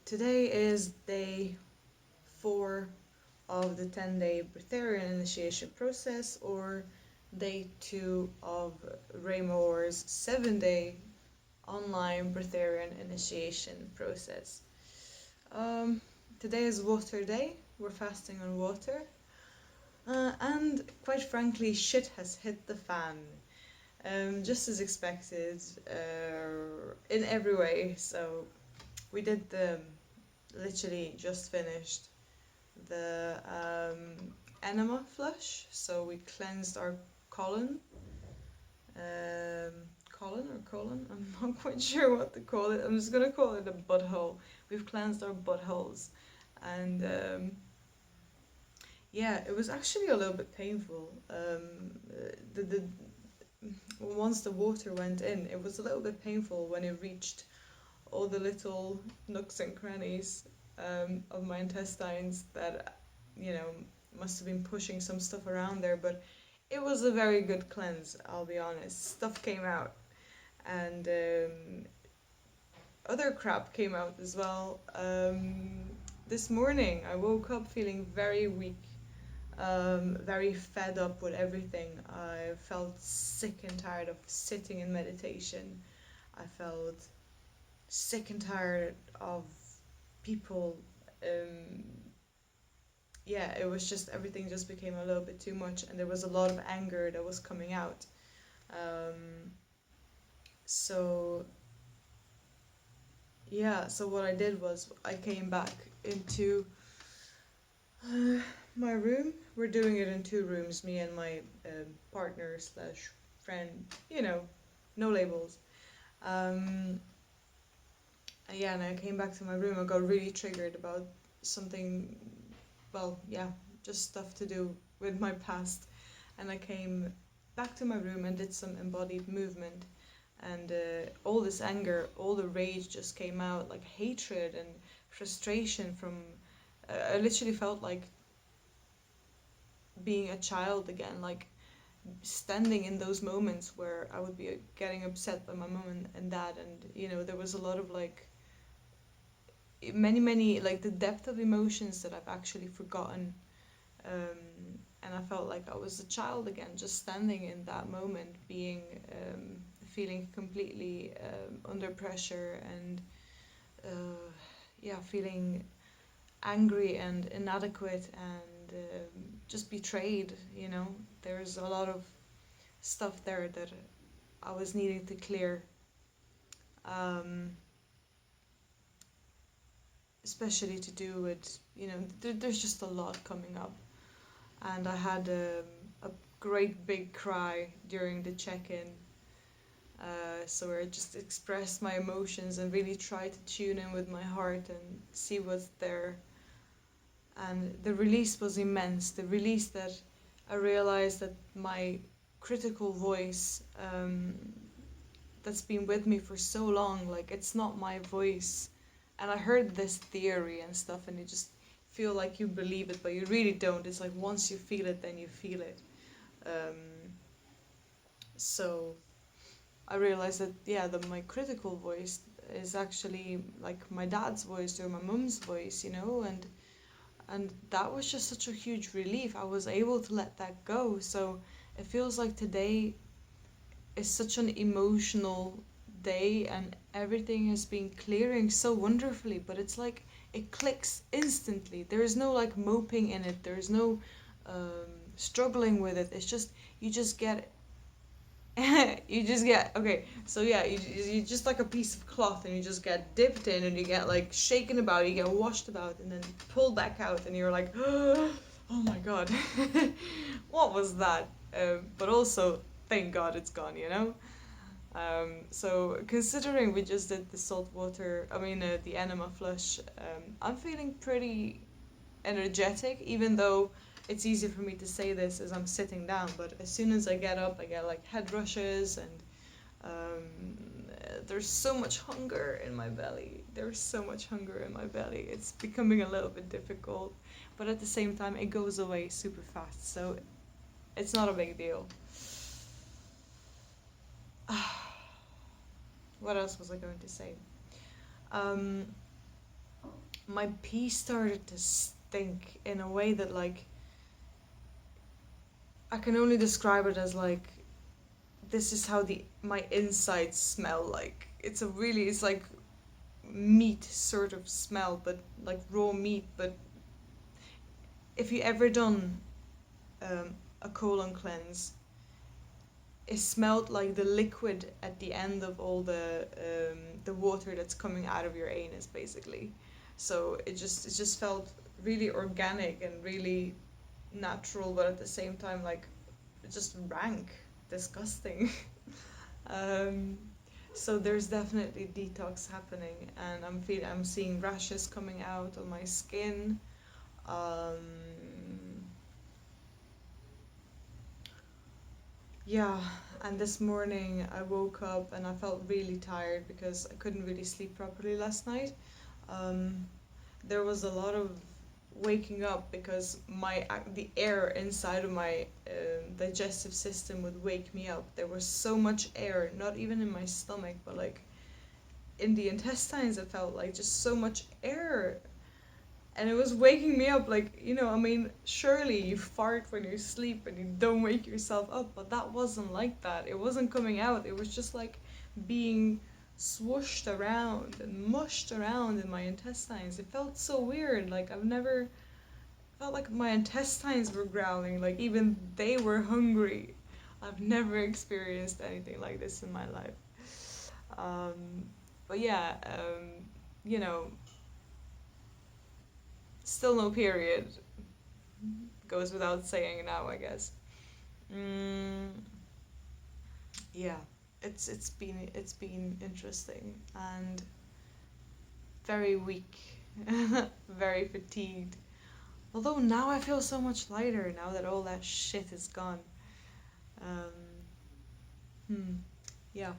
Today is day 4 of the 10-day Breatharian initiation process, or day 2 of Maor's 7-day online Breatharian initiation process. Today is water day. We're fasting on water. And quite frankly, shit has hit the fan. Just as expected, in every way. So we did literally just finished the enema flush. So we cleansed our colon. Colon or colon? I'm not quite sure what to call it. I'm just gonna call it a butthole. We've cleansed our buttholes, and yeah, it was actually a little bit painful. The once the water went in, it was a little bit painful when it reached all the little nooks and crannies of my intestines that, must have been pushing some stuff around there. But it was a very good cleanse, I'll be honest. Stuff came out, and other crap came out as well. This morning, I woke up feeling very weak, very fed up with everything. I felt sick and tired of sitting in meditation. I felt sick and tired of people. Yeah, it was just everything just became a little bit too much, and there was a lot of anger that was coming out. So yeah, so what I did was I came back into my room. We're doing it in 2 rooms, me and my partner slash friend. No labels. Um, yeah, and I came back to my room. I got really triggered about something. Well, yeah, just stuff to do with my past, and I came back to my room and did some embodied movement, and all this anger, all the rage just came out, like hatred and frustration from. I literally felt like being a child again, like standing in those moments where I would be getting upset by my mom and dad, and there was a lot of like many like the depth of emotions that I've actually forgotten, and I felt like I was a child again, just standing in that moment, being feeling completely under pressure, and yeah, feeling angry and inadequate, and just betrayed. There's a lot of stuff there that I was needing to clear, um, especially to do with, there's just a lot coming up. And I had a great big cry during the check-in, so I just expressed my emotions and really tried to tune in with my heart and see what's there. And the release was immense. The release that I realized that my critical voice, that's been with me for so long, like it's not my voice. And I heard this theory and stuff, and you just feel like you believe it, but you really don't. It's like once you feel it, then you feel it. So I realized that, yeah, my critical voice is actually like my dad's voice or my mum's voice, and that was just such a huge relief. I was able to let that go. So it feels like today is such an emotional day, and everything has been clearing so wonderfully, but it's like it clicks instantly. There is no like moping in it, there is no struggling with it. It's just you just get okay, so yeah, you just like a piece of cloth, and you just get dipped in, and you get like shaken about, you get washed about, and then pulled back out, and you're like oh my god. What was that? But also thank god it's gone. So considering we just did the salt water, the enema flush, I'm feeling pretty energetic, even though it's easy for me to say this as I'm sitting down. But as soon as I get up, I get like head rushes, and there's so much hunger in my belly. There's so much hunger in my belly. It's becoming a little bit difficult, but at the same time, it goes away super fast. So it's not a big deal. What else was I going to say? um, my pee started to stink in a way that, like, I can only describe it as like, this is how my insides smell like. It's like meat sort of smell, but like raw meat. But if you ever done a colon cleanse, it smelled like the liquid at the end of all the water that's coming out of your anus, basically. So it just felt really organic and really natural, but at the same time, like, just rank, disgusting. um, so there's definitely detox happening, and I'm seeing rashes coming out on my skin. Um, yeah, and this morning I woke up and I felt really tired because I couldn't really sleep properly last night. Um, there was a lot of waking up because the air inside of my digestive system would wake me up. There was so much air, not even in my stomach, but like in the intestines. It felt like just so much air, and it was waking me up. Like, I mean, surely you fart when you sleep and you don't wake yourself up, but that wasn't like that. It wasn't coming out. It was just like being swooshed around and mushed around in my intestines. It felt so weird. Like, I've never felt like my intestines were growling, like even they were hungry. I've never experienced anything like this in my life. But yeah, you know, still no period. Goes without saying now, I guess. Mm, yeah, it's been interesting and very weak, very fatigued. Although now I feel so much lighter now that all that shit is gone. Um, hmm, yeah.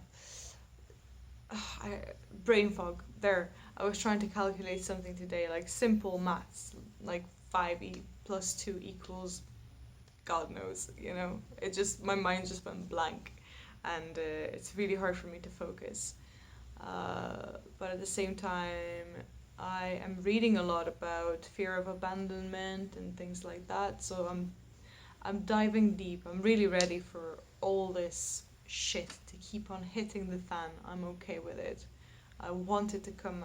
I, brain fog. There. I was trying to calculate something today, like simple maths, like 5e plus 2 equals God knows, It just, my mind just went blank, and it's really hard for me to focus. But at the same time, I am reading a lot about fear of abandonment and things like that. So I'm diving deep. I'm really ready for all this shit to keep on hitting the fan. I'm okay with it. I want it to come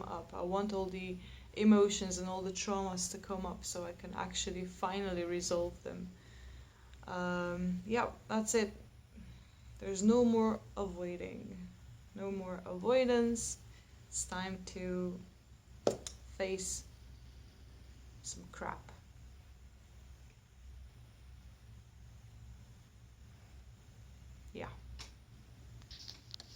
up. I want all the emotions and all the traumas to come up so I can actually finally resolve them. Yeah, that's it. There's no more avoiding. No more avoidance. It's time to face some crap. Yeah.